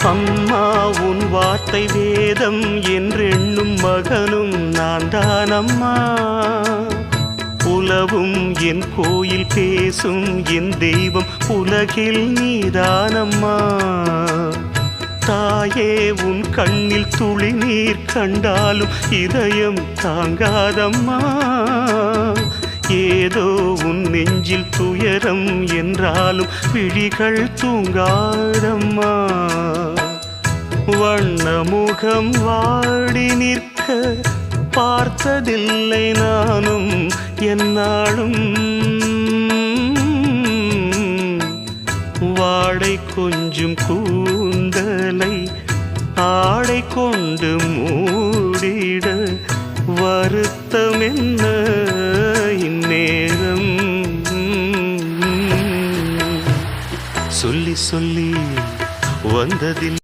அம்மா உன் வார்த்தை வேதம் என்றெண்ணும் மகனும் நான் தானம்மா. உலவும் என் கோயில் பேசும் என் தெய்வம் உலகில் நீதானம்மா. தாயே உன் கண்ணில் துளி நீர் கண்டாலும் இதயம் தாங்காதம்மா. ஏதோ உன் நெஞ்சில் துயரம் என்றாலும் விழிகள் தூங்காதம்மா. வண்ணமுகம் வாடி நிற்க பார்த்ததில்லை நானும் என்னாலும். வாடை கொஞ்சம் கூந்தலை ஆடை கொண்டு மூடிட வருத்தம் என்ன இந்நேரம். சொல்லி சொல்லி வந்ததில்